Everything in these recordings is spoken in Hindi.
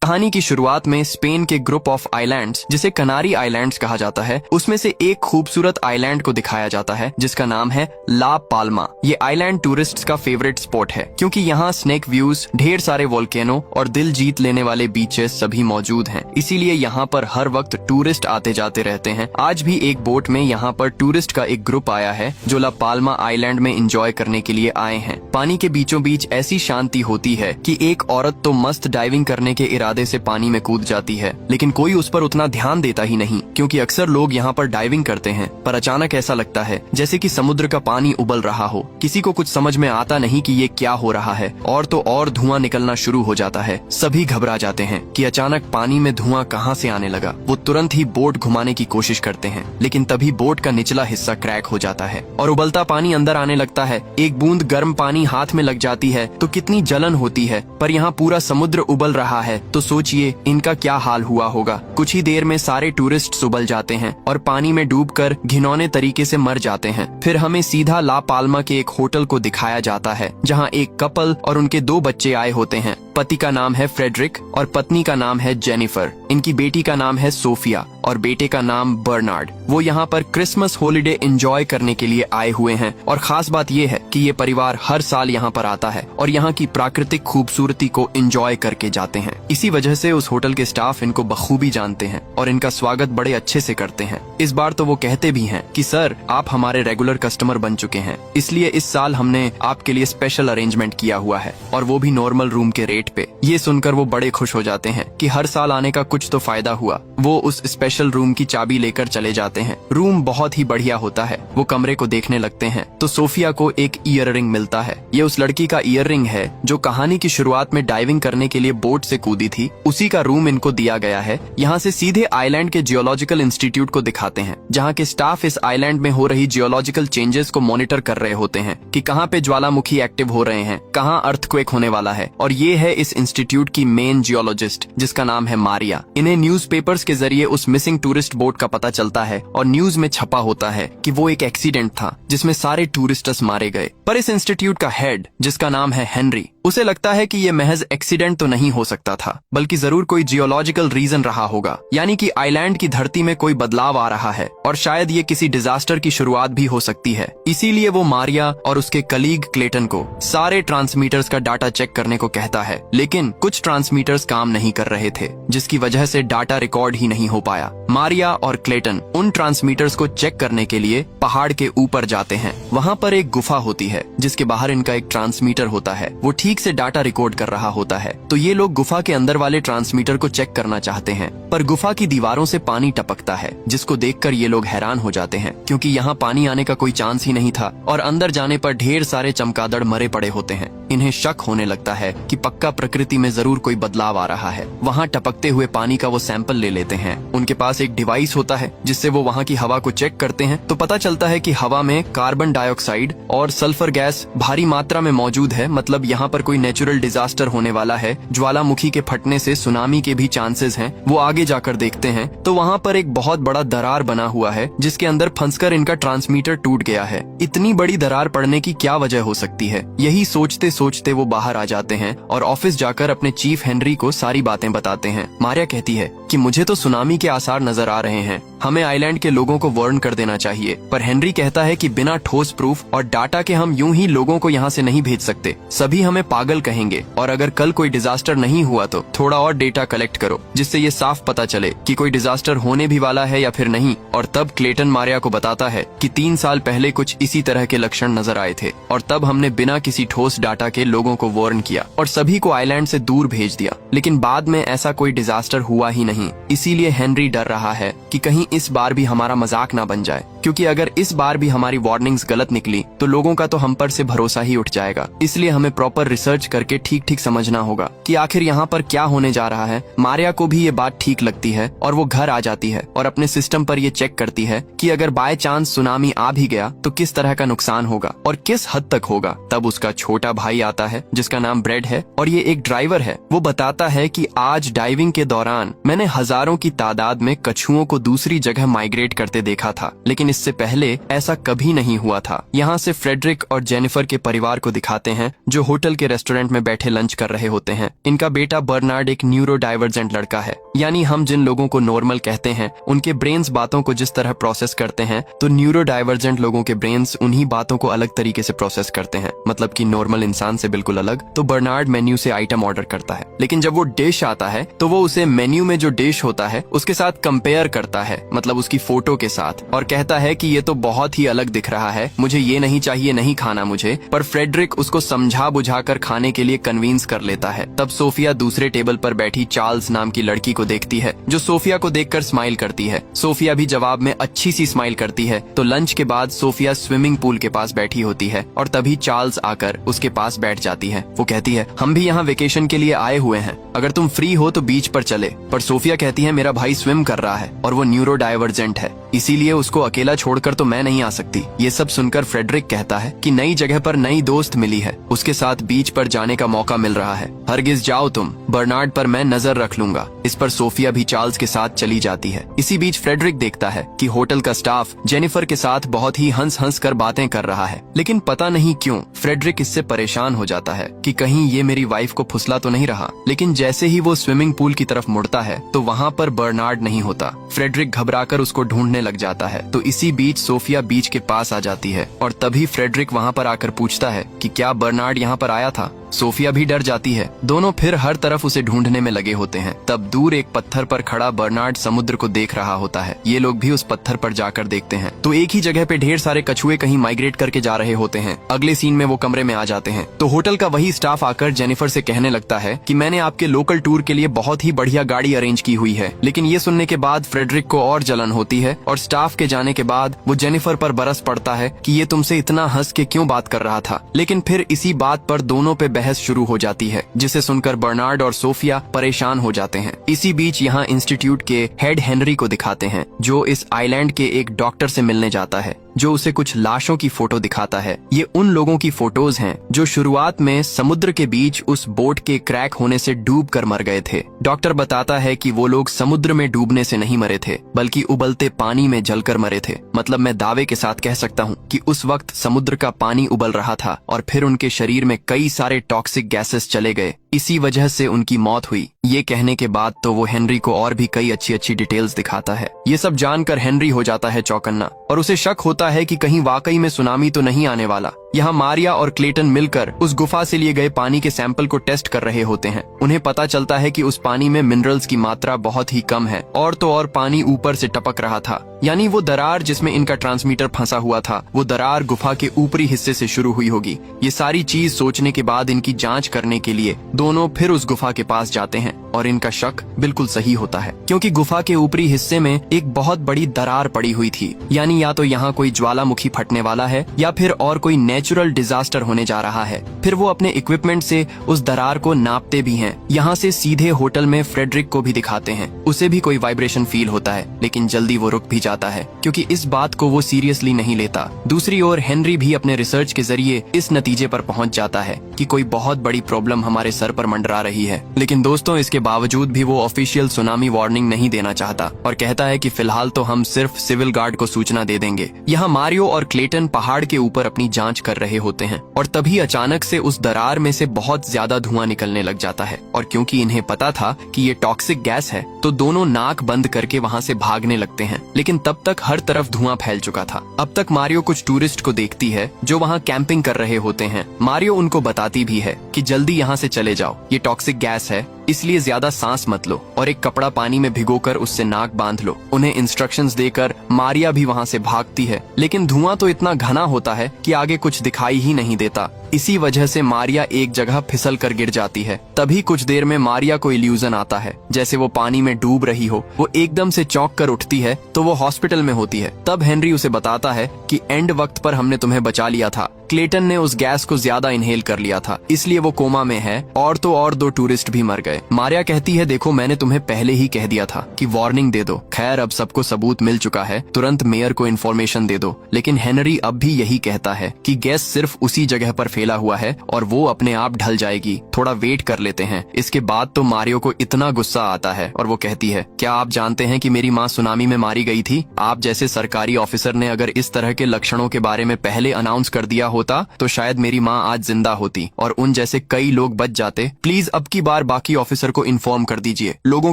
कहानी की शुरुआत में स्पेन के ग्रुप ऑफ आइलैंड्स, जिसे कनारी आइलैंड्स कहा जाता है, उसमें से एक खूबसूरत आइलैंड को दिखाया जाता है जिसका नाम है ला पाल्मा। ये आइलैंड टूरिस्ट्स का फेवरेट स्पॉट है क्योंकि यहाँ स्नेक व्यूज, ढेर सारे वोल्केनो और दिल जीत लेने वाले बीचेस सभी मौजूद हैं। इसीलिए यहाँ पर हर वक्त टूरिस्ट आते जाते रहते हैं। आज भी एक बोट में यहाँ पर टूरिस्ट का एक ग्रुप आया है जो ला पाल्मा आइलैंड में एंजॉय करने के लिए आए हैं। पानी के बीचों बीच ऐसी शांति होती है कि एक औरत तो मस्त डाइविंग करने के इरादे से पानी में कूद जाती है, लेकिन कोई उस पर उतना ध्यान देता ही नहीं क्योंकि अक्सर लोग यहाँ पर डाइविंग करते हैं, पर अचानक ऐसा लगता है जैसे कि समुद्र का पानी उबल रहा हो। किसी को कुछ समझ में आता नहीं कि ये क्या हो रहा है, और तो और धुआं निकलना शुरू हो जाता है। सभी घबरा जाते हैं कि अचानक पानी में धुआं कहाँ से आने लगा। वो तुरंत ही बोट घुमाने की कोशिश करते हैं, लेकिन तभी बोट का निचला हिस्सा क्रैक हो जाता है और उबलता पानी अंदर आने लगता है। एक बूंद गर्म पानी हाथ में लग जाती है तो कितनी जलन होती है, पर यहाँ पूरा समुद्र उबल रहा है तो सोचिए इनका क्या हाल हुआ होगा। कुछ ही देर में सारे टूरिस्ट उबल जाते हैं और पानी में डूबकर घिनौने तरीके से मर जाते हैं। फिर हमें सीधा ला पाल्मा के एक होटल को दिखाया जाता है जहाँ एक कपल और उनके 2 बच्चे आए होते हैं। पति का नाम है फ्रेडरिक और पत्नी का नाम है जेनिफर। इनकी बेटी का नाम है सोफिया और बेटे का नाम बर्नार्ड। वो यहाँ पर क्रिसमस हॉलिडे एंजॉय करने के लिए आए हुए हैं और खास बात ये है कि ये परिवार हर साल यहाँ पर आता है और यहाँ की प्राकृतिक खूबसूरती को एंजॉय करके जाते हैं। इसी वजह से उस होटल के स्टाफ इनको बखूबी जानते हैं और इनका स्वागत बड़े अच्छे से करते हैं। इस बार तो वो कहते भी हैं कि सर, आप हमारे रेगुलर कस्टमर बन चुके हैं, इसलिए इस साल हमने आपके लिए स्पेशल अरेंजमेंट किया हुआ है, और वो भी नॉर्मल रूम के रेट पे। ये सुनकर वो बड़े खुश हो जाते हैं कि हर साल आने का कुछ तो फायदा हुआ। वो उस स्पेशल रूम की चाबी लेकर चले जाते हैं। रूम बहुत ही बढ़िया होता है। वो कमरे को देखने लगते हैं तो सोफिया को एक ईयर रिंग मिलता है। ये उस लड़की का ईयर रिंग है जो कहानी की शुरुआत में डाइविंग करने के लिए बोट से कूदी थी। उसी का रूम इनको दिया गया है। यहाँ से सीधे आइलैंड के जियोलॉजिकल इंस्टीट्यूट को दिखाते हैं जहाँ के स्टाफ इस आइलैंड में हो रही जियोलॉजिकल चेंजेस को मॉनिटर कर रहे होते हैं कि कहाँ पे ज्वालामुखी एक्टिव हो रहे हैं, कहाँ अर्थक्वेक होने वाला है। और ये है इस इंस्टीट्यूट की मेन जियोलॉजिस्ट जिसका नाम है मारिया। इन्हें न्यूज़पेपर्स के जरिए उस मिसिंग टूरिस्ट बोट का पता चलता है और न्यूज में छपा होता है कि वो एक एक्सीडेंट था जिसमें सारे टूरिस्टर्स मारे गए। पर इस इंस्टीट्यूट का हेड जिसका नाम है हेनरी, उसे लगता है कि ये महज एक्सीडेंट तो नहीं हो सकता था, बल्कि जरूर कोई जियोलॉजिकल रीजन रहा होगा, यानी कि आइलैंड की धरती में कोई बदलाव आ रहा है और शायद ये किसी डिजास्टर की शुरुआत भी हो सकती है। इसीलिए वो मारिया और उसके कलीग क्लेटन को सारे ट्रांसमीटर्स का डाटा चेक करने को कहता है, लेकिन कुछ ट्रांसमीटर्स काम नहीं कर रहे थे जिसकी वजह से डाटा रिकॉर्ड ही नहीं हो पाया। मारिया और क्लेटन उन ट्रांसमीटर्स को चेक करने के लिए पहाड़ के ऊपर जाते हैं। वहाँ पर एक गुफा होती है जिसके बाहर इनका एक ट्रांसमीटर होता है। वो ठीक से डाटा रिकॉर्ड कर रहा होता है। तो ये लोग गुफा के अंदर वाले ट्रांसमीटर को चेक करना चाहते हैं, पर गुफा की दीवारों से पानी टपकता है जिसको देखकर ये लोग हैरान हो जाते हैं क्योंकि यहाँ पानी आने का कोई चांस ही नहीं था और अंदर जाने पर ढेर सारे चमगादड़ मरे पड़े होते हैं। इन्हें शक होने लगता है कि पक्का प्रकृति में जरूर कोई बदलाव आ रहा है। वहाँ टपकते हुए पानी का वो सैंपल ले लेते हैं। उनके पास एक डिवाइस होता है जिससे वो वहाँ की हवा को चेक करते हैं तो पता चलता है कि हवा में कार्बन डाइऑक्साइड और सल्फर गैस भारी मात्रा में मौजूद है। मतलब यहाँ पर कोई नेचुरल डिजास्टर होने वाला है। ज्वालामुखी के फटने से सुनामी के भी चांसेस हैं। वो आगे जाकर देखते हैं तो वहाँ पर एक बहुत बड़ा दरार बना हुआ है जिसके अंदर फंसकर इनका ट्रांसमीटर टूट गया है। इतनी बड़ी दरार पड़ने की क्या वजह हो सकती है? यही सोचते सोचते वो बाहर आ जाते हैं और ऑफिस जाकर अपने चीफ हेनरी को सारी बातें बताते हैं। मारिया कहती है कि मुझे तो सुनामी के आसार नजर आ रहे हैं, हमें आइलैंड के लोगों को वार्न कर देना चाहिए। पर हेनरी कहता है कि बिना ठोस प्रूफ और डाटा के हम यूं ही लोगों को यहाँ से नहीं भेज सकते। सभी हमें पागल कहेंगे और अगर कल कोई डिजास्टर नहीं हुआ तो थोड़ा और डेटा कलेक्ट करो जिससे ये साफ पता चले कि कोई डिजास्टर होने भी वाला है या फिर नहीं। और तब क्लेटन मारिया को बताता है कि 3 साल पहले कुछ इसी तरह के लक्षण नजर आए थे और तब हमने बिना किसी ठोस डाटा के लोगों को वार्न किया और सभी को आइलैंड से दूर भेज दिया, लेकिन बाद में ऐसा कोई डिजास्टर हुआ ही नहीं। इसीलिए हेनरी डर रहा है कि कहीं इस बार भी हमारा मजाक ना बन जाए, क्योंकि अगर इस बार भी हमारी वार्निंग्स गलत निकली तो लोगों का तो हम पर से भरोसा ही उठ जाएगा। इसलिए हमें प्रॉपर रिसर्च करके ठीक ठीक समझना होगा कि आखिर यहाँ पर क्या होने जा रहा है। मारिया को भी ये बात ठीक लगती है और वो घर आ जाती है और अपने सिस्टम पर ये चेक करती है कि अगर बाय चांस सुनामी आ भी गया तो किस तरह का नुकसान होगा और किस हद तक होगा। तब उसका छोटा भाई आता है जिसका नाम ब्रेड है और ये एक ड्राइवर है। वो बताता है कि आज डाइविंग के दौरान मैंने हजारों की तादाद में कछुओं को दूसरी जगह माइग्रेट करते देखा था, लेकिन इससे पहले ऐसा कभी नहीं हुआ था। यहाँ से फ्रेडरिक और जेनिफर के परिवार को दिखाते हैं जो होटल के रेस्टोरेंट में बैठे लंच कर रहे होते हैं। इनका बेटा बर्नार्ड एक न्यूरो डाइवर्जेंट लड़का है, यानी हम जिन लोगों को नॉर्मल कहते हैं उनके ब्रेन्स बातों को जिस तरह प्रोसेस करते हैं, तो न्यूरो डाइवर्जेंट लोगों के ब्रेन्स उन्हीं बातों को अलग तरीके से प्रोसेस करते हैं, मतलब कि नॉर्मल इंसान से बिल्कुल अलग। तो बर्नार्ड मेन्यू से आइटम ऑर्डर करता है, लेकिन जब वो डिश आता है तो वो उसे मेन्यू में जो डिश होता है उसके साथ कंपेयर करता है, मतलब उसकी फोटो के साथ, और कहता है कि ये तो बहुत ही अलग दिख रहा है, मुझे ये नहीं चाहिए, नहीं खाना मुझे। पर फ्रेडरिक उसको समझा बुझाकर खाने के लिए कन्विंस कर लेता है। तब सोफिया दूसरे टेबल पर बैठी चार्ल्स नाम की लड़की को देखती है जो सोफिया को देखकर स्माइल करती है। सोफिया भी जवाब में अच्छी सी स्माइल करती है। तो लंच के बाद सोफिया स्विमिंग पूल के पास बैठी होती है और तभी चार्ल्स आकर उसके पास बैठ जाती है। वो कहती है, हम भी यहाँ वेकेशन के लिए आए हुए हैं, अगर तुम फ्री हो तो बीच पर चले। पर सोफिया कहती है, मेरा भाई स्विम कर रहा है और वो न्यूरो डाइवर्जेंट है, इसीलिए उसको अकेला छोड़कर तो मैं नहीं आ सकती। ये सब सुनकर फ्रेडरिक कहता है कि नई जगह पर नई दोस्त मिली है, उसके साथ बीच पर जाने का मौका मिल रहा है, हरगिज जाओ तुम, बर्नार्ड पर मैं नजर रख लूंगा। इस पर सोफिया भी चार्ल्स के साथ चली जाती है। इसी बीच फ्रेडरिक देखता है कि होटल का स्टाफ जेनिफर के साथ बहुत ही हंस हंस कर बातें कर रहा है, लेकिन पता नहीं क्यों फ्रेडरिक इससे परेशान हो जाता है कि कहीं ये मेरी वाइफ को फुसला तो नहीं रहा। लेकिन जैसे ही वो स्विमिंग पूल की तरफ मुड़ता है तो वहाँ पर बर्नार्ड नहीं होता। फ्रेडरिक घबराकर उसको ढूंढने लग जाता है। तो इसी बीच सोफिया बीच के पास आ जाती है और तभी फ्रेडरिक वहाँ पर आकर पूछता है कि क्या बर्नार्ड यहाँ पर आया था। सोफिया भी डर जाती है। दोनों फिर हर तरफ उसे ढूंढने में लगे होते हैं। तब दूर एक पत्थर पर खड़ा बर्नार्ड समुद्र को देख रहा होता है। ये लोग भी उस पत्थर पर जाकर देखते हैं तो एक ही जगह पे ढेर सारे कछुए कहीं माइग्रेट करके जा रहे होते हैं। अगले सीन में वो कमरे में आ जाते हैं तो होटल का वही स्टाफ आकर जेनिफर से कहने लगता है कि मैंने आपके लोकल टूर के लिए बहुत ही बढ़िया गाड़ी अरेंज की हुई है। लेकिन ये सुनने के बाद फ्रेडरिक को और जलन होती है और स्टाफ के जाने के बाद वो जेनिफर पर बरस पड़ता है कि ये तुमसे इतना हंस के क्यों बात कर रहा था। लेकिन फिर इसी बात पर दोनों पे बहस शुरू हो जाती है, जिसे सुनकर बर्नार्ड और सोफिया परेशान हो जाते हैं। इसी बीच यहाँ इंस्टीट्यूट के हेड हेनरी को दिखाते हैं जो इस आइलैंड के एक डॉक्टर से मिलने जाता है, जो उसे कुछ लाशों की फोटो दिखाता है। ये उन लोगों की फोटोज हैं जो शुरुआत में समुद्र के बीच उस बोट के क्रैक होने से डूब कर मर गए थे। डॉक्टर बताता है कि वो लोग समुद्र में डूबने से नहीं मरे थे, बल्कि उबलते पानी में जलकर मरे थे। मतलब मैं दावे के साथ कह सकता हूँ कि उस वक्त समुद्र का पानी उबल रहा था और फिर उनके शरीर में कई सारे टॉक्सिक गैसेस चले गए, इसी वजह से उनकी मौत हुई। ये कहने के बाद तो वो हेनरी को और भी कई अच्छी अच्छी डिटेल्स दिखाता है। ये सब जानकर हेनरी हो जाता है चौकन्ना और उसे शक होता है कि कहीं वाकई में सुनामी तो नहीं आने वाला। यहाँ मारिया और क्लेटन मिलकर उस गुफा से लिए गए पानी के सैंपल को टेस्ट कर रहे होते हैं। उन्हें पता चलता है कि उस पानी में मिनरल्स की मात्रा बहुत ही कम है और तो और पानी ऊपर से टपक रहा था, यानी वो दरार जिसमें इनका ट्रांसमीटर फंसा हुआ था, वो दरार गुफा के ऊपरी हिस्से से शुरू हुई होगी। ये सारी चीज सोचने के बाद इनकी जांच करने के लिए दोनों फिर उस गुफा के पास जाते हैं और इनका शक बिल्कुल सही होता है, क्योंकि गुफा के ऊपरी हिस्से में एक बहुत बड़ी दरार पड़ी हुई थी। यानी या तो यहाँ कोई ज्वालामुखी फटने वाला है या फिर और कोई नेचुरल डिजास्टर होने जा रहा है। फिर वो अपने इक्विपमेंट से उस दरार को नापते भी हैं। यहाँ से सीधे होटल में फ्रेडरिक को भी दिखाते हैं। उसे भी कोई वाइब्रेशन फील होता है, लेकिन जल्दी वो रुक भी जाता है क्योंकि इस बात को वो सीरियसली नहीं लेता। दूसरी ओर हेनरी भी अपने रिसर्च के जरिए इस नतीजे पर पहुंच जाता है कि कोई बहुत बड़ी प्रॉब्लम हमारे सर पर मंडरा रही है। लेकिन दोस्तों, इसके बावजूद भी वो ऑफिशियल सुनामी वार्निंग नहीं देना चाहता और कहता है कि फिलहाल तो हम सिर्फ सिविल गार्ड को सूचना दे देंगे। यहाँ मारियो और क्लेटन पहाड़ के ऊपर अपनी जांच कर रहे होते हैं और तभी अचानक से उस दरार में से बहुत ज्यादा धुआं निकलने लग जाता है। और क्योंकि इन्हें पता था कि ये टॉक्सिक गैस है तो दोनों नाक बंद करके वहाँ से भागने लगते हैं। लेकिन तब तक हर तरफ धुआं फैल चुका था। अब तक मारियो कुछ टूरिस्ट को देखती है जो वहाँ कैंपिंग कर रहे होते हैं। मारियो उनको बताती भी है कि जल्दी यहाँ से चले जाओ, ये टॉक्सिक गैस है, इसलिए ज्यादा सांस मत लो और एक कपड़ा पानी में भिगोकर उससे नाक बांध लो। उन्हें इंस्ट्रक्शंस देकर मारिया भी वहाँ से भागती है, लेकिन धुआं तो इतना घना होता है कि आगे कुछ दिखाई ही नहीं देता। इसी वजह से मारिया एक जगह फिसल कर गिर जाती है। तभी कुछ देर में मारिया को इल्यूजन आता है जैसे वो पानी में डूब रही हो। वो एकदम से चौंक कर उठती है तो वो हॉस्पिटल में होती है। तब हेनरी उसे बताता है कि एंड वक्त पर हमने तुम्हें बचा लिया था, क्लेटन ने उस गैस को ज्यादा इनहेल कर लिया था, इसलिए वो कोमा में है। और तो और 2 टूरिस्ट भी मर गए। मारिया कहती है, देखो मैंने तुम्हें पहले ही कह दिया था कि वार्निंग दे दो। खैर अब सबको सबूत मिल चुका है, तुरंत मेयर को इन्फॉर्मेशन दे दो। लेकिन हेनरी अब भी यही कहता है कि गैस सिर्फ उसी जगह पर फैला हुआ है और वो अपने आप ढल जाएगी, थोड़ा वेट कर लेते हैं। इसके बाद तो मारियो को इतना गुस्सा आता है और वो कहती है, क्या आप जानते हैं कि मेरी माँ सुनामी में मारी गई थी? आप जैसे सरकारी ऑफिसर ने अगर इस तरह के लक्षणों के बारे में पहले अनाउंस कर दिया होता तो शायद मेरी माँ आज जिंदा होती और उन जैसे कई लोग बच जाते। प्लीज अब की बार बाकी ऑफिसर को इन्फॉर्म कर दीजिए, लोगों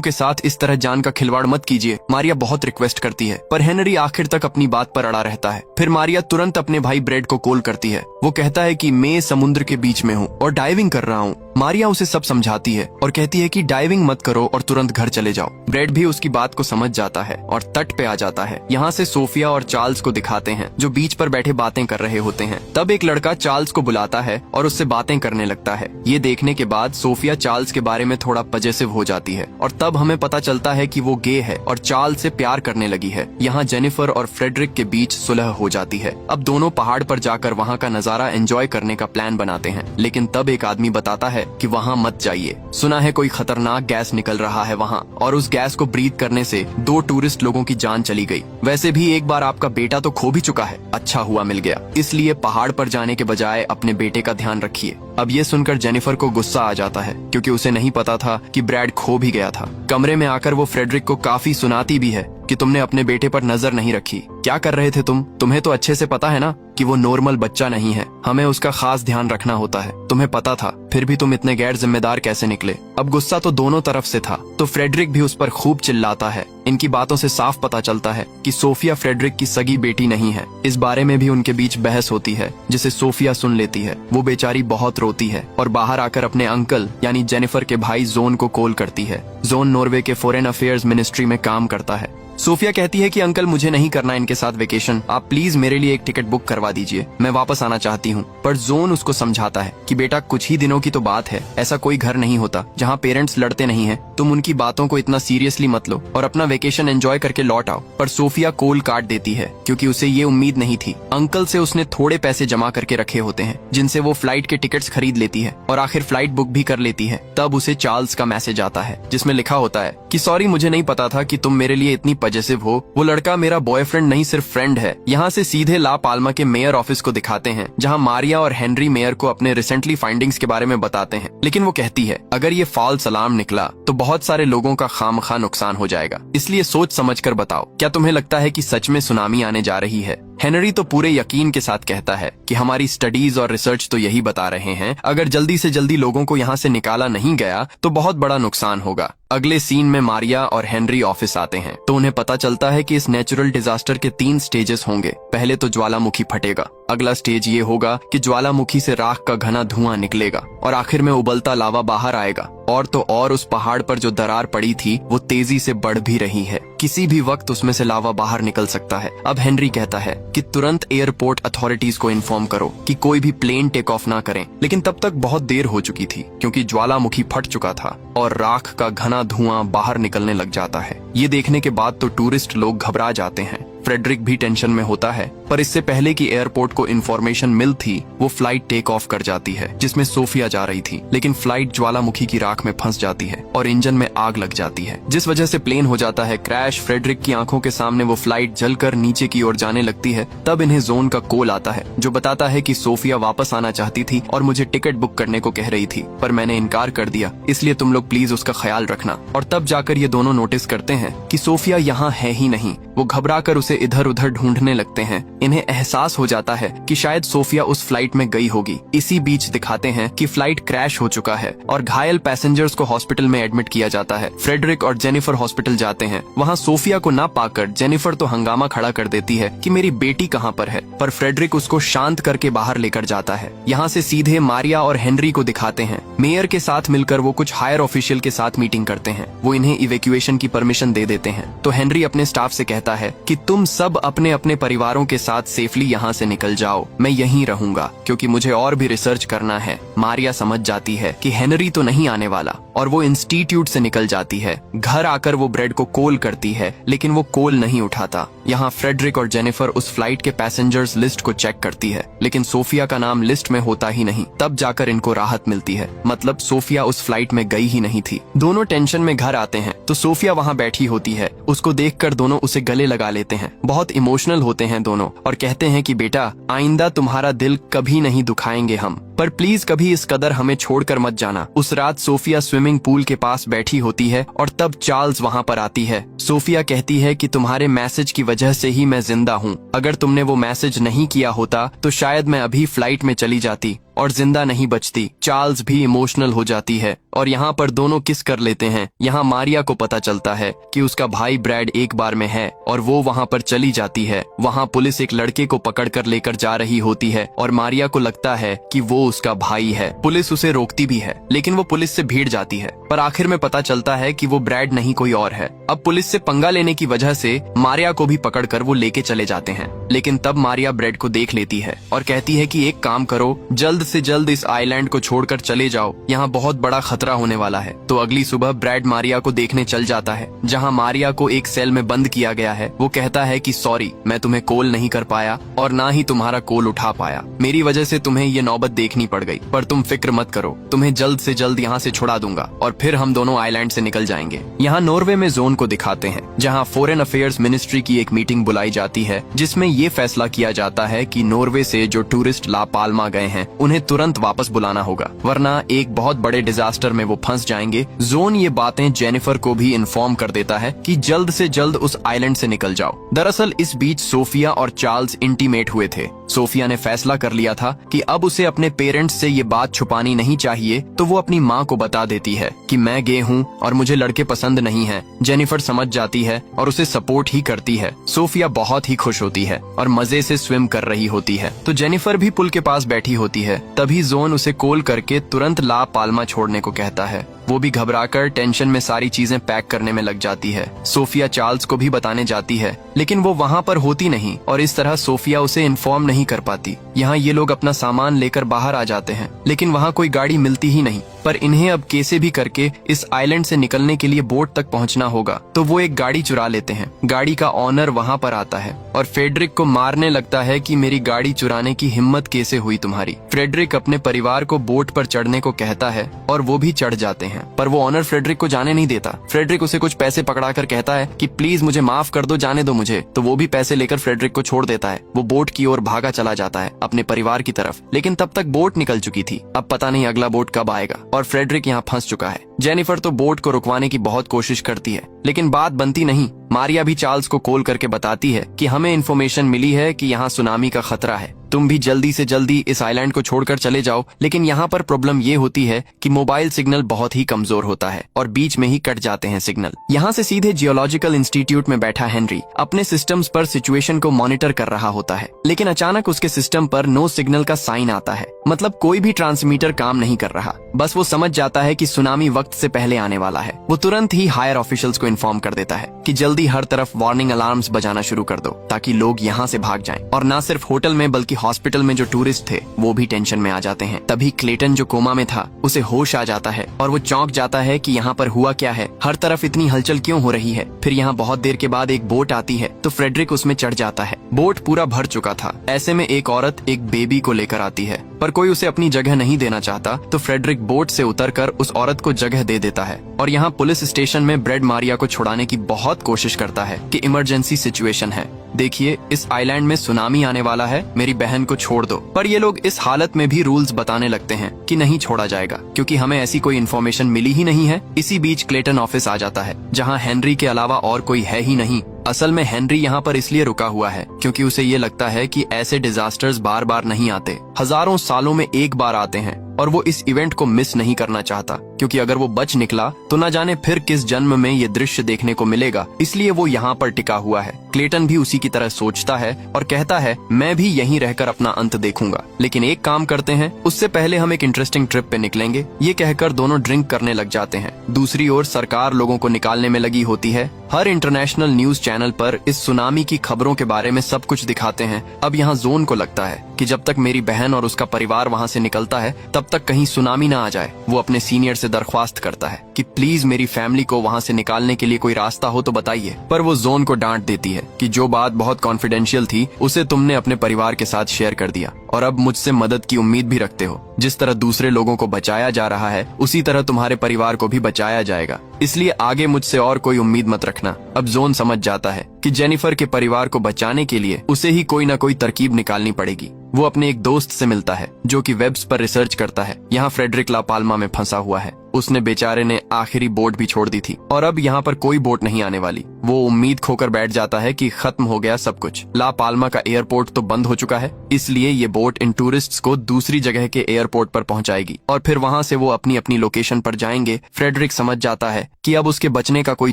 के साथ इस तरह जान का खिलवाड़ मत कीजिए। मारिया बहुत रिक्वेस्ट करती है पर हेनरी आखिर तक अपनी बात पर अड़ा रहता है। फिर मारिया तुरंत अपने भाई ब्रेड को कॉल करती है। वो कहता है कि मैं समुद्र के बीच में हूँ और डाइविंग कर रहा हूँ। मारिया उसे सब समझाती है और कहती है कि डाइविंग मत करो और तुरंत घर चले जाओ। ब्रेड भी उसकी बात को समझ जाता है और तट पे आ जाता है। यहाँ से सोफिया और चार्ल्स को दिखाते हैं जो बीच पर बैठे बातें कर रहे होते हैं। तब एक लड़का चार्ल्स को बुलाता है और उससे बातें करने लगता है। ये देखने के बाद सोफिया चार्ल्स के बारे में थोड़ा पजेसिव हो जाती है और तब हमें पता चलता है कि वो गे है और चार्ल्स से प्यार करने लगी है। यहाँ जेनिफर और फ्रेडरिक के बीच सुलह हो जाती है। अब दोनों पहाड़ पर जाकर वहाँ का नजारा एंजॉय करने का प्लान बनाते हैं। लेकिन तब एक आदमी बताता है कि वहाँ मत जाइए, सुना है कोई खतरनाक गैस निकल रहा है वहाँ और उस गैस को ब्रीथ करने से 2 टूरिस्ट लोगों की जान चली गई। वैसे भी एक बार आपका बेटा तो खो भी चुका है, अच्छा हुआ मिल गया, इसलिए पहाड़ पर जाने के बजाय अपने बेटे का ध्यान रखिए। अब ये सुनकर जेनिफर को गुस्सा आ जाता है क्योंकि उसे नहीं पता था कि ब्रैड खो भी गया था। कमरे में आकर वो फ्रेडरिक को काफी सुनाती भी है कि तुमने अपने बेटे पर नजर नहीं रखी, क्या कर रहे थे तुम? तुम्हें तो अच्छे से पता है ना कि वो नॉर्मल बच्चा नहीं है, हमें उसका खास ध्यान रखना होता है। तुम्हें पता था, फिर भी तुम इतने गैर जिम्मेदार कैसे निकले? अब गुस्सा तो दोनों तरफ से था, तो फ्रेडरिक भी उस पर खूब चिल्लाता है। इनकी बातों से साफ पता चलता है कि सोफिया फ्रेडरिक की सगी बेटी नहीं है। इस बारे में भी उनके बीच बहस होती है जिसे सोफिया सुन लेती है। वो बेचारी बहुत रोती है और बाहर आकर अपने अंकल यानी जेनिफर के भाई जोन को कॉल करती है। जोन नॉर्वे के फॉरेन अफेयर्स मिनिस्ट्री में काम करता है। सोफिया कहती है कि अंकल मुझे नहीं करना इनके साथ वेकेशन, आप प्लीज मेरे लिए एक टिकट बुक करवा दीजिए, मैं वापस आना चाहती हूँ। पर जोन उसको समझाता है कि बेटा कुछ ही दिनों की तो बात है, ऐसा कोई घर नहीं होता जहाँ पेरेंट्स लड़ते नहीं हैं, तुम उनकी बातों को इतना सीरियसली मत लो और अपना वेकेशन एंजॉय करके लौट आओ। पर सोफिया कॉल काट देती है क्योंकि उसे ये उम्मीद नहीं थी। अंकल से उसने थोड़े पैसे जमा करके रखे होते हैं जिनसे वो फ्लाइट के टिकट्स खरीद लेती है और आखिर फ्लाइट बुक भी कर लेती है। तब उसे चार्ल्स का मैसेज आता है जिसमें लिखा होता है कि सॉरी मुझे नहीं पता था कि तुम मेरे लिए इतनी पजेसिव हो, वो लड़का मेरा बॉयफ्रेंड नहीं सिर्फ फ्रेंड है। यहाँ से सीधे ला पाल्मा के मेयर ऑफिस को दिखाते हैं जहाँ मारिया और हेनरी मेयर को अपने रिसेंटली फाइंडिंग्स के बारे में बताते हैं। लेकिन वो कहती है अगर ये फॉल्स अलार्म निकला तो बहुत सारे लोगों का खामखा नुकसान हो जाएगा, इसलिए सोच समझ कर बताओ, क्या तुम्हें लगता है कि सच में सुनामी आने जा रही है? हेनरी तो पूरे यकीन के साथ कहता है कि हमारी स्टडीज और रिसर्च तो यही बता रहे हैं, अगर जल्दी से जल्दी लोगों को यहाँ से निकाला नहीं गया तो बहुत बड़ा नुकसान होगा। अगले सीन में मारिया और हेनरी ऑफिस आते हैं तो उन्हें पता चलता है कि इस नेचुरल डिजास्टर के 3 स्टेजेस होंगे। पहले तो ज्वालामुखी फटेगा, अगला स्टेज ये होगा कि ज्वालामुखी से राख का घना धुआं निकलेगा और आखिर में उबलता लावा बाहर आएगा। और तो और उस पहाड़ पर जो दरार पड़ी थी वो तेजी से बढ़ भी रही है, किसी भी वक्त उसमें से लावा बाहर निकल सकता है। अब हेनरी कहता है कि तुरंत एयरपोर्ट अथॉरिटीज को इन्फॉर्म करो कि कोई भी प्लेन टेक ऑफ ना करें। लेकिन तब तक बहुत देर हो चुकी थी क्योंकि ज्वालामुखी फट चुका था और राख का घना धुआं बाहर निकलने लग जाता है। ये देखने के बाद तो टूरिस्ट लोग घबरा जाते हैं। फ्रेडरिक भी टेंशन में होता है, पर इससे पहले कि एयरपोर्ट को इन्फॉर्मेशन मिल थी वो फ्लाइट टेक ऑफ कर जाती है जिसमें सोफिया जा रही थी। लेकिन फ्लाइट ज्वालामुखी की राख में फंस जाती है और इंजन में आग लग जाती है जिस वजह से प्लेन हो जाता है क्रैश। फ्रेडरिक की आंखों के सामने वो फ्लाइट जलकर नीचे की ओर जाने लगती है। तब इन्हें जोन का कॉल आता है जो बताता है कि सोफिया वापस आना चाहती थी और मुझे टिकट बुक करने को कह रही थी, पर मैंने इनकार कर दिया, इसलिए तुम लोग प्लीज उसका ख्याल रखना। और तब जाकर ये दोनों नोटिस करते हैं कि सोफिया यहाँ है ही नहीं। वो घबरा कर उसे इधर उधर ढूंढने लगते हैं। इन्हें एहसास हो जाता है कि शायद सोफिया उस फ्लाइट में गई होगी। इसी बीच दिखाते हैं कि फ्लाइट क्रैश हो चुका है और घायल पैसेंजर्स को हॉस्पिटल में एडमिट किया जाता है। फ्रेडरिक और जेनिफर हॉस्पिटल जाते हैं। वहाँ सोफिया को ना पाकर जेनिफर तो हंगामा खड़ा कर देती है कि मेरी बेटी कहाँ पर है, पर फ्रेडरिक उसको शांत करके बाहर लेकर जाता है। यहाँ से सीधे मारिया और हेनरी को दिखाते हैं। मेयर के साथ मिलकर वो कुछ हायर ऑफिशियल के साथ मीटिंग करते हैं। वो इन्हें इवैक्यूएशन की परमिशन दे देते हैं। तो हेनरी अपने स्टाफ से कहता कहता है कि तुम सब अपने अपने परिवारों के साथ सेफली यहाँ से निकल जाओ, मैं यहीं रहूंगा क्योंकि मुझे और भी रिसर्च करना है। मारिया समझ जाती है कि हेनरी तो नहीं आने वाला और वो इंस्टीट्यूट से निकल जाती है। घर आकर वो ब्रेड को कॉल करती है लेकिन वो कॉल नहीं उठाता। यहाँ फ्रेडरिक और जेनिफर उस फ्लाइट के पैसेंजर्स लिस्ट को चेक करती है लेकिन सोफिया का नाम लिस्ट में होता ही नहीं। तब जाकर इनको राहत मिलती है, मतलब सोफिया उस फ्लाइट में गई ही नहीं थी। दोनों टेंशन में घर आते हैं तो सोफिया वहाँ बैठी होती है। उसको देखकर दोनों उसे गले लगा लेते हैं। बहुत इमोशनल होते हैं दोनों और कहते हैं कि बेटा, आइंदा तुम्हारा दिल कभी नहीं दुखाएंगे हम, पर प्लीज कभी इस कदर हमें छोड़कर मत जाना। उस रात सोफिया स्विमिंग पूल के पास बैठी होती है और तब चार्ल्स वहाँ पर आती है। सोफिया कहती है कि तुम्हारे मैसेज की वजह से ही मैं जिंदा हूँ। अगर तुमने वो मैसेज नहीं किया होता तो शायद मैं अभी फ्लाइट में चली जाती और जिंदा नहीं बचती। चार्ल्स भी इमोशनल हो जाती है और यहाँ पर दोनों किस कर लेते हैं। यहाँ मारिया को पता चलता है कि उसका भाई ब्रैड एक बार में है और वो वहाँ पर चली जाती है। वहाँ पुलिस एक लड़के को पकड़कर लेकर जा रही होती है और मारिया को लगता है कि वो उसका भाई है। पुलिस उसे रोकती भी है लेकिन वो पुलिस से भीड़ जाती है, पर आखिर में पता चलता है कि वो ब्रैड नहीं कोई और है। अब पुलिस से पंगा लेने की वजह से मारिया को भी पकड़कर वो लेके चले जाते हैं। लेकिन तब मारिया ब्रैड को देख लेती है और कहती है कि एक काम करो, जल्द से जल्द इस आइलैंड को छोड़कर चले जाओ, यहाँ बहुत बड़ा खतरा होने वाला है। तो अगली सुबह ब्रैड मारिया को देखने चल जाता है जहाँ मारिया को एक सेल में बंद किया गया है। वो कहता है कि सॉरी, मैं तुम्हें कॉल नहीं कर पाया और ना ही तुम्हारा कॉल उठा पाया। मेरी वजह से तुम्हें ये नौबत देखनी पड़ गई, पर तुम फिक्र मत करो, तुम्हें जल्द से जल्द यहाँ से छुड़ा दूंगा और फिर हम दोनों आइलैंड से निकल जाएंगे। यहाँ नॉर्वे में जोन को दिखाते हैं जहाँ फॉरेन अफेयर्स मिनिस्ट्री की एक मीटिंग बुलाई जाती है जिसमें ये फैसला किया जाता है कि नॉर्वे से जो टूरिस्ट ला पाल्मा गए हैं उन्हें तुरंत वापस बुलाना होगा, वरना एक बहुत बड़े डिजास्टर में वो फंस जाएंगे। जोन ये बातें जेनिफर को भी इन्फॉर्म कर देता है कि जल्द से जल्द उस आइलैंड से निकल जाओ। दरअसल इस बीच सोफिया और चार्ल्स इंटीमेट हुए थे। सोफिया ने फैसला कर लिया था कि अब उसे अपने पेरेंट्स से ये बात छुपानी नहीं चाहिए, तो वो अपनी माँ को बता देती है कि मैं गे हूँ और मुझे लड़के पसंद नहीं हैं। जेनिफर समझ जाती है और उसे सपोर्ट ही करती है। सोफिया बहुत ही खुश होती है और मजे से स्विम कर रही होती है। तो जेनिफर भी पुल के पास बैठी होती है। तभी जोन उसे कॉल करके तुरंत ला पाल्मा छोड़ने को कहता है। वो भी घबराकर टेंशन में सारी चीजें पैक करने में लग जाती है। सोफिया चार्ल्स को भी बताने जाती है लेकिन वो वहाँ पर होती नहीं और इस तरह सोफिया उसे इन्फॉर्म नहीं कर पाती। यहाँ ये लोग अपना सामान लेकर बाहर आ जाते हैं लेकिन वहाँ कोई गाड़ी मिलती ही नहीं, पर इन्हें अब कैसे भी करके इस आइलैंड से निकलने के लिए बोट तक पहुँचना होगा। तो वो एक गाड़ी चुरा लेते हैं। गाड़ी का ऑनर वहाँ पर आता है और फ्रेडरिक को मारने लगता है कि मेरी गाड़ी चुराने की हिम्मत कैसे हुई तुम्हारी। फ्रेडरिक अपने परिवार को बोट पर चढ़ने को कहता है और वो भी चढ़ जाते हैं, पर वो ऑनर फ्रेडरिक को जाने नहीं देता। फ्रेडरिक उसे कुछ पैसे पकड़ाकर कहता है कि प्लीज मुझे माफ कर दो, जाने दो मुझे। तो वो भी पैसे लेकर फ्रेडरिक को छोड़ देता है। वो बोट की ओर भागा चला जाता है अपने परिवार की तरफ, लेकिन तब तक बोट निकल चुकी थी। अब पता नहीं अगला बोट कब आएगा और फ्रेडरिक यहाँ फंस चुका है। जेनिफर तो बोट को रुकवाने की बहुत कोशिश करती है लेकिन बात बनती नहीं। मारिया भी चार्ल्स को कॉल करके बताती है कि हमें इन्फॉर्मेशन मिली है कि यहाँ सुनामी का खतरा है, तुम भी जल्दी से जल्दी इस आइलैंड को छोड़कर चले जाओ। लेकिन यहाँ पर प्रॉब्लम ये होती है कि मोबाइल सिग्नल बहुत ही कमजोर होता है और बीच में ही कट जाते हैं सिग्नल। यहाँ से सीधे जियोलॉजिकल इंस्टीट्यूट में बैठा हेनरी अपने सिस्टम्स पर सिचुएशन को मॉनिटर कर रहा होता है, लेकिन अचानक उसके सिस्टम पर नो सिग्नल का साइन आता है। मतलब कोई भी ट्रांसमीटर काम नहीं कर रहा। बस वो समझ जाता है कि सुनामी वक्त से पहले आने वाला है। वो तुरंत ही हायर ऑफिशियल्स को इन्फॉर्म कर देता है कि जल्दी हर तरफ वार्निंग अलार्म्स बजाना शुरू कर दो ताकि लोग यहाँ से भाग जाएं। और न सिर्फ होटल में बल्कि हॉस्पिटल में जो टूरिस्ट थे वो भी टेंशन में आ जाते हैं। तभी क्लेटन जो कोमा में था उसे होश आ जाता है और वो चौंक जाता है कि यहाँ पर हुआ क्या है, हर तरफ इतनी हलचल क्यों हो रही है। फिर यहाँ बहुत देर के बाद एक बोट आती है तो फ्रेडरिक उसमें चढ़ जाता है। बोट पूरा भर चुका था। ऐसे में एक औरत एक बेबी को लेकर आती है, पर कोई उसे अपनी जगह नहीं देना चाहता, तो फ्रेडरिक बोट से उतरकर उस औरत को जगह दे देता है। और यहाँ पुलिस स्टेशन में ब्रेड मारिया को छुड़ाने की बहुत कोशिश करता है कि इमरजेंसी सिचुएशन है, देखिए इस आइलैंड में सुनामी आने वाला है, मेरी बहन को छोड़ दो। पर ये लोग इस हालत में भी रूल्स बताने लगते हैं कि नहीं छोड़ा जाएगा क्योंकि हमें ऐसी कोई इन्फॉर्मेशन मिली ही नहीं है। इसी बीच क्लेटन ऑफिस आ जाता है जहाँ हेनरी के अलावा और कोई है ही नहीं। असल में हेनरी यहाँ पर इसलिए रुका हुआ है क्योंकि उसे ये लगता है कि ऐसे डिजास्टर्स बार बार नहीं आते, हजारों सालों में एक बार आते हैं और वो इस इवेंट को मिस नहीं करना चाहता, क्योंकि अगर वो बच निकला तो न जाने फिर किस जन्म में ये दृश्य देखने को मिलेगा। इसलिए वो यहाँ पर टिका हुआ है। क्लेटन भी उसी की तरह सोचता है और कहता है मैं भी यहीं रहकर अपना अंत देखूंगा, लेकिन एक काम करते हैं, उससे पहले हम एक इंटरेस्टिंग ट्रिप पे निकलेंगे। ये कहकर दोनों ड्रिंक करने लग जाते हैं। दूसरी ओर सरकार लोगों को निकालने में लगी होती है। हर इंटरनेशनल न्यूज चैनल पर इस सुनामी की खबरों के बारे में सब कुछ दिखाते हैं। अब यहाँ जोन को लगता है कि जब तक मेरी बहन और उसका परिवार वहाँ से निकलता है तब तक कहीं सुनामी ना आ जाए। वो अपने सीनियर से दरख्वास्त करता है कि प्लीज मेरी फैमिली को वहाँ से निकालने के लिए कोई रास्ता हो तो बताइए, पर वो जोन को डांट देती है कि जो बात बहुत कॉन्फिडेंशियल थी उसे तुमने अपने परिवार के साथ शेयर कर दिया और अब मुझसे मदद की उम्मीद भी रखते हो। जिस तरह दूसरे लोगों को बचाया जा रहा है उसी तरह तुम्हारे परिवार को भी बचाया जाएगा, इसलिए आगे मुझसे और कोई उम्मीद मत रखना। अब जोन समझ जाता है कि जेनिफर के परिवार को बचाने के लिए उसे ही कोई ना कोई तरकीब निकालनी पड़ेगी। वो अपने एक दोस्त से मिलता है जो कि वेब्स पर रिसर्च करता है। यहाँ फ्रेडरिक ला पाल्मा में फंसा हुआ है। उसने बेचारे ने आखिरी बोट भी छोड़ दी थी और अब यहाँ पर कोई बोट नहीं आने वाली। वो उम्मीद खोकर बैठ जाता है कि खत्म हो गया सब कुछ। ला पाल्मा का एयरपोर्ट तो बंद हो चुका है, इसलिए ये बोट इन टूरिस्ट्स को दूसरी जगह के एयरपोर्ट पर पहुंचाएगी और फिर वहाँ से वो अपनी अपनी लोकेशन पर जाएंगे। फ्रेडरिक समझ जाता है कि अब उसके बचने का कोई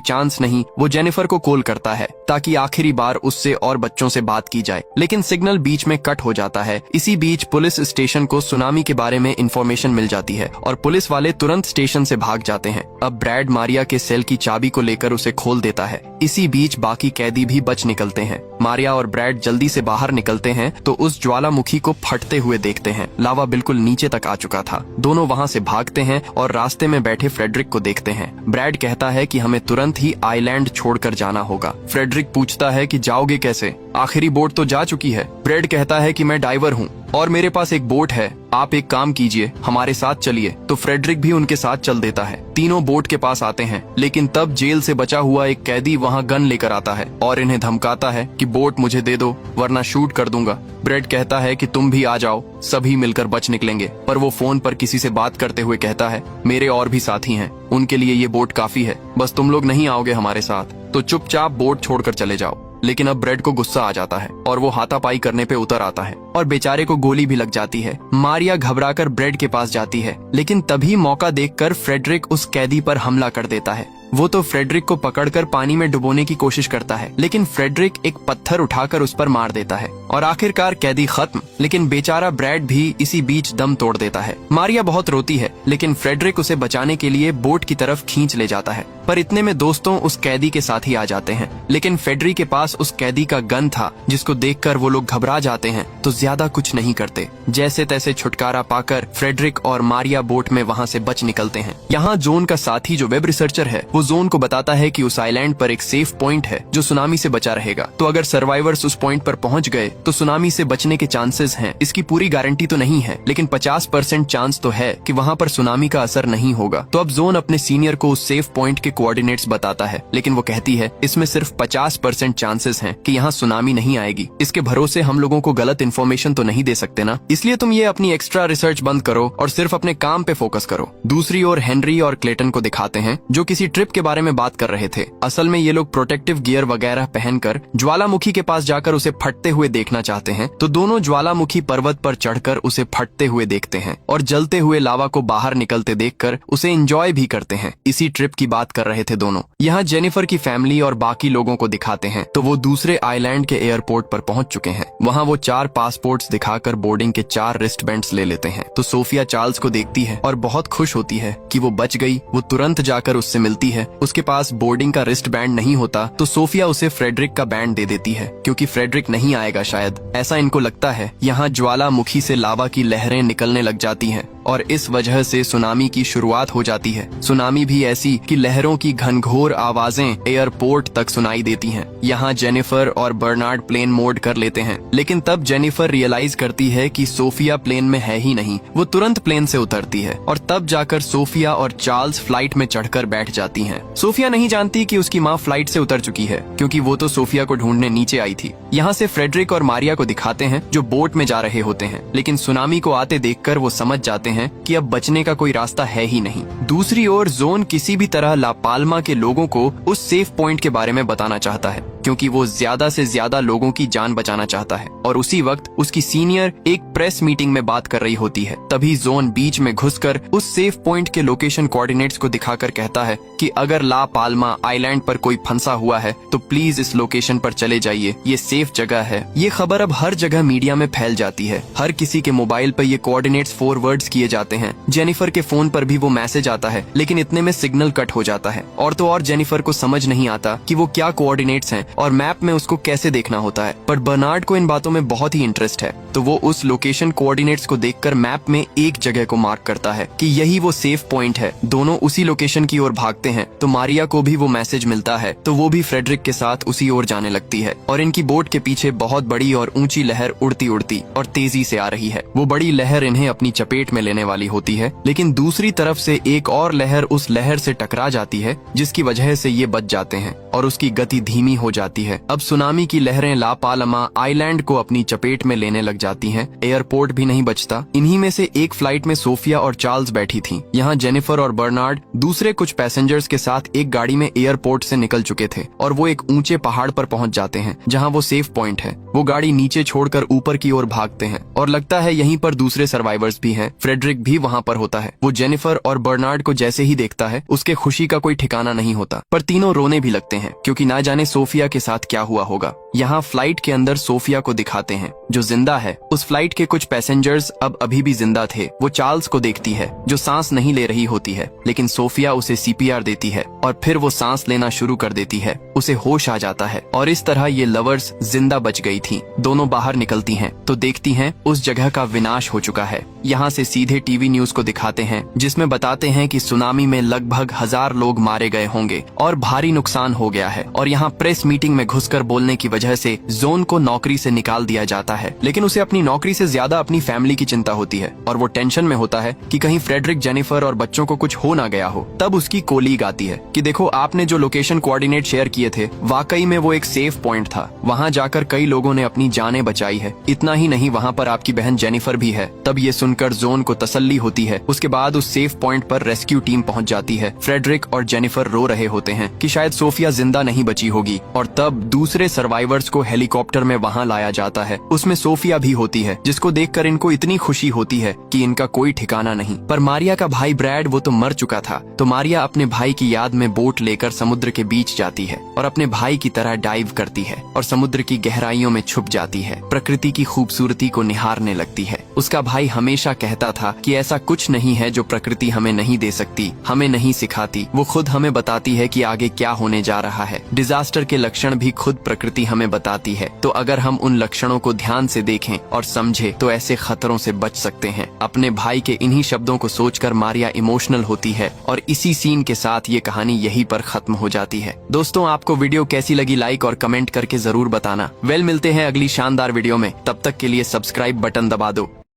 चांस नहीं। वो जेनिफर को कॉल करता है ताकि आखिरी बार उससे और बच्चों से बात की जाए, लेकिन सिग्नल बीच में कट हो जाता है। इसी बीच पुलिस स्टेशन को सुनामी के बारे में इंफॉर्मेशन मिल जाती है और पुलिस वाले तुरंत स्टेशन से भाग जाते हैं। अब ब्रैड मारिया के सेल की चाबी को लेकर उसे खोल देता है। इसी बीच बाकी कैदी भी बच निकलते हैं। मारिया और ब्रैड जल्दी से बाहर निकलते हैं तो उस ज्वालामुखी को फटते हुए देखते हैं। लावा बिल्कुल नीचे तक आ चुका था। दोनों वहाँ से भागते हैं और रास्ते में बैठे फ्रेडरिक को देखते हैं। ब्रैड कहता है कि हमें तुरंत ही आइलैंड छोड़कर जाना होगा। फ्रेडरिक पूछता है कि जाओगे कैसे? आखिरी बोट तो जा चुकी है। ब्रैड कहता है कि मैं डाइवर हूँ और मेरे पास एक बोट है, आप एक काम कीजिए, हमारे साथ चलिए। तो फ्रेडरिक भी उनके साथ चल देता है। तीनों बोट के पास आते हैं, लेकिन तब जेल से बचा हुआ एक कैदी वहाँ गन लेकर आता है और इन्हें धमकाता है कि बोट मुझे दे दो वरना शूट कर दूंगा। ब्रैड कहता है कि तुम भी आ जाओ, सभी मिलकर बच निकलेंगे, पर वो फोन पर किसी से बात करते हुए कहता है मेरे और भी साथी हैं, उनके लिए ये बोट काफी है, बस तुम लोग नहीं आओगे हमारे साथ तो चुपचाप बोट छोड़कर चले जाओ। लेकिन अब ब्रैड को गुस्सा आ जाता है और वो हाथापाई करने पे उतर आता है और बेचारे को गोली भी लग जाती है। मारिया घबराकर ब्रैड के पास जाती है, लेकिन तभी मौका देखकर फ्रेडरिक उस कैदी पर हमला कर देता है। वो तो फ्रेडरिक को पकड़कर पानी में डुबोने की कोशिश करता है, लेकिन फ्रेडरिक एक पत्थर उठाकर उस पर मार देता है और आखिरकार कैदी खत्म। लेकिन बेचारा ब्रैड भी इसी बीच दम तोड़ देता है। मारिया बहुत रोती है, लेकिन फ्रेडरिक उसे बचाने के लिए बोट की तरफ खींच ले जाता है, पर इतने में दोस्तों उस कैदी के साथ ही आ जाते हैं। लेकिन फ्रेडरिक के पास उस कैदी का गन था, जिसको देखकर वो लोग घबरा जाते हैं तो ज्यादा कुछ नहीं करते। जैसे तैसे छुटकारा पाकर फ्रेडरिक और मारिया बोट में वहाँ से बच निकलते हैं। यहाँ जोन का साथी जो वेब रिसर्चर है वो जोन को बताता है कि उस आइलैंड पर एक सेफ पॉइंट है जो सुनामी से बचा रहेगा। तो अगर सर्वाइवर्स उस पॉइंट पर पहुंच गए तो सुनामी से बचने के चांसेस हैं। इसकी पूरी गारंटी तो नहीं है, लेकिन 50% चांस तो है कि वहाँ पर सुनामी का असर नहीं होगा। तो अब जोन अपने सीनियर को उस सेफ पॉइंट के कोऑर्डिनेट्स बताता है, लेकिन वो कहती है इसमें सिर्फ 50% चांसेस हैं कि यहाँ सुनामी नहीं आएगी। इसके भरोसे हम लोगों को गलत इन्फॉर्मेशन तो नहीं दे सकते ना, इसलिए तुम ये अपनी एक्स्ट्रा रिसर्च बंद करो और सिर्फ अपने काम पे फोकस करो। दूसरी ओर हेनरी और क्लेटन को दिखाते हैं जो किसी ट्रिप के बारे में बात कर रहे थे। असल में ये लोग प्रोटेक्टिव गियर वगैरह पहनकर ज्वालामुखी के पास जाकर उसे फटते हुए देखना चाहते हैं। तो दोनों ज्वालामुखी पर्वत पर चढ़कर उसे फटते हुए देखते हैं और जलते हुए लावा को बाहर निकलते देखकर उसे एंजॉय भी करते हैं। इसी ट्रिप की बात कर रहे थे दोनों। यहाँ जेनिफर की फैमिली और बाकी लोगों को दिखाते हैं तो वो दूसरे आइलैंड के एयरपोर्ट पर पहुंच चुके हैं। वहाँ वो 4 पासपोर्ट्स दिखाकर बोर्डिंग के 4 रिस्टबैंड्स ले लेते हैं। तो सोफिया चार्ल्स को देखती है और बहुत खुश होती है कि वो बच गई। वो तुरंत जाकर उससे मिलती है। उसके पास बोर्डिंग का रिस्ट बैंड नहीं होता तो सोफिया उसे फ्रेडरिक का बैंड दे देती है, क्योंकि फ्रेडरिक नहीं आएगा शायद, ऐसा इनको लगता है। यहाँ ज्वालामुखी से लावा की लहरें निकलने लग जाती हैं और इस वजह से सुनामी की शुरुआत हो जाती है। सुनामी भी ऐसी कि लहरों की घनघोर आवाजें एयरपोर्ट तक सुनाई देती हैं। यहाँ जेनिफर और बर्नार्ड प्लेन मोड कर लेते हैं, लेकिन तब जेनिफर रियलाइज करती है कि सोफिया प्लेन में है ही नहीं। वो तुरंत प्लेन से उतरती है और तब जाकर सोफिया और चार्ल्स फ्लाइट में चढ़कर बैठ जाती हैं। सोफिया नहीं जानती कि उसकी माँ फ्लाइट से उतर चुकी है, क्योंकि वो तो सोफिया को ढूंढने नीचे आई थी। यहाँ से फ्रेडरिक और मारिया को दिखाते हैं जो बोट में जा रहे होते हैं, लेकिन सुनामी को आते देखकर वो समझ जाते हैं कि अब बचने का कोई रास्ता है ही नहीं। दूसरी ओर जोन किसी भी तरह ला पाल्मा के लोगों को उस सेफ पॉइंट के बारे में बताना चाहता है, क्योंकि वो ज्यादा से ज्यादा लोगों की जान बचाना चाहता है। और उसी वक्त उसकी सीनियर एक प्रेस मीटिंग में बात कर रही होती है। तभी जोन बीच में घुसकर उस सेफ पॉइंट के लोकेशन कोऑर्डिनेट्स को दिखाकर कहता है कि अगर ला पाल्मा आइलैंड पर कोई फंसा हुआ है तो प्लीज इस लोकेशन पर चले जाइए, ये सेफ जगह है। ये खबर अब हर जगह मीडिया में फैल जाती है। हर किसी के मोबाइल पर ये कोऑर्डिनेट्स फॉरवर्ड्स किए जाते हैं। जेनिफर के फोन पर भी वो मैसेज आता है, लेकिन इतने में सिग्नल कट हो जाता है। और तो और जेनिफर को समझ नहीं आता कि वो क्या कोऑर्डिनेट्स हैं और मैप में उसको कैसे देखना होता है। पर बर्नार्ड को इन बातों में बहुत ही इंटरेस्ट है, तो वो उस लोकेशन कोऑर्डिनेट्स को देखकर मैप में एक जगह को मार्क करता है कि यही वो सेफ पॉइंट है। दोनों उसी लोकेशन की ओर भागते हैं तो मारिया को भी वो मैसेज मिलता है, तो वो भी फ्रेडरिक के साथ उसी ओर जाने लगती है। और इनकी बोट के पीछे बहुत बड़ी और ऊंची लहर उड़ती उड़ती और तेजी से आ रही है। वो बड़ी लहर इन्हें अपनी चपेट में लेने वाली होती है, लेकिन दूसरी तरफ से एक और लहर उस लहर से टकरा जाती है, जिसकी वजह से ये बच जाते हैं और उसकी गति धीमी हो जाती है। अब सुनामी की लहरें ला पाल्मा आइलैंड को अपनी चपेट में लेने लग जाती हैं। एयरपोर्ट भी नहीं बचता। इन्हीं में से एक फ्लाइट में सोफिया और चार्ल्स बैठी थीं। यहाँ जेनिफर और बर्नार्ड दूसरे कुछ पैसेंजर्स के साथ एक गाड़ी में एयरपोर्ट से निकल चुके थे और वो एक ऊंचे पहाड़ पर पहुंच जाते हैं जहाँ वो सेफ पॉइंट है। वो गाड़ी नीचे छोड़कर ऊपर की ओर भागते हैं और लगता है यहीं पर दूसरे सर्वाइवर्स भी हैं। फ्रेडरिक भी वहाँ पर होता है। वो जेनिफर और बर्नार्ड को जैसे ही देखता है उसके खुशी का कोई ठिकाना नहीं होता, पर तीनों रोने भी लगते हैं क्योंकि ना जाने सोफिया के साथ क्या हुआ होगा। यहाँ फ्लाइट के अंदर सोफिया को दिखाते हैं जो जिंदा है। उस फ्लाइट के कुछ पैसेंजर्स अब अभी भी जिंदा थे। वो चार्ल्स को देखती है जो सांस नहीं ले रही होती है, लेकिन सोफिया उसे सीपीआर देती है और फिर वो सांस लेना शुरू कर देती है। उसे होश आ जाता है और इस तरह ये लवर्स जिंदा बच गई थी। दोनों बाहर निकलती हैं तो देखती हैं उस जगह का विनाश हो चुका है। यहाँ से सीधे टीवी न्यूज को दिखाते हैं जिसमें बताते हैं कि सुनामी में लगभग 1000 लोग मारे गए होंगे और भारी नुकसान हो गया है। और यहाँ प्रेस मीटिंग में घुसकर बोलने की वजह से जोन को नौकरी से निकाल दिया जाता है, लेकिन उसे अपनी नौकरी से ज्यादा अपनी फैमिली की चिंता होती है और वो टेंशन में होता है कि कहीं फ्रेडरिक, जेनिफर और बच्चों को कुछ हो ना गया हो। तब उसकी कोलीग आती है कि देखो, आपने जो लोकेशन कोऑर्डिनेट शेयर किए थे वाकई में वो एक सेफ पॉइंट था। वहाँ जाकर कई लोगों ने अपनी जानें बचाई है। इतना ही नहीं, वहाँ पर आपकी बहन जेनिफर भी है। तब ये सुनकर जोन को तसल्ली होती है। उसके बाद उस सेफ पॉइंट पर रेस्क्यू टीम पहुँच जाती है। फ्रेडरिक और जेनिफर रो रहे होते हैं कि शायद सोफिया जिंदा नहीं बची होगी और तब दूसरे सर्वाइवर्स को हेलीकॉप्टर में वहाँ लाया जाता है। उसमें सोफिया भी होती है, जिसको देखकर इनको इतनी खुशी होती है कि इनका कोई ठिकाना नहीं। पर मारिया का भाई ब्रैड, वो तो मर चुका था, तो मारिया अपने भाई की याद में बोट लेकर समुद्र के बीच जाती है और अपने भाई की तरह डाइव करती है और समुद्र की गहराइयों में छुप जाती है। प्रकृति की खूबसूरती को निहारने लगती है। उसका भाई हमेशा कहता था कि ऐसा कुछ नहीं है जो प्रकृति हमें नहीं दे सकती, हमें नहीं सिखाती। वो खुद हमें बताती है कि आगे क्या होने जा रहा है। डिजास्टर के लक्षण भी खुद प्रकृति हमें बताती है। तो अगर हम उन लक्षणों को ध्यान से देखें और समझे तो ऐसे खतरों से बच सकते हैं। अपने भाई के इन्हीं शब्दों को सोचकर मारिया इमोशनल होती है और इसी सीन के साथ ये कहानी यहीं पर खत्म हो जाती है। दोस्तों, आपको वीडियो कैसी लगी लाइक और कमेंट करके जरूर बताना। मिलते हैं अगली शानदार वीडियो में। तब तक के लिए सब्सक्राइब बटन दबा दो।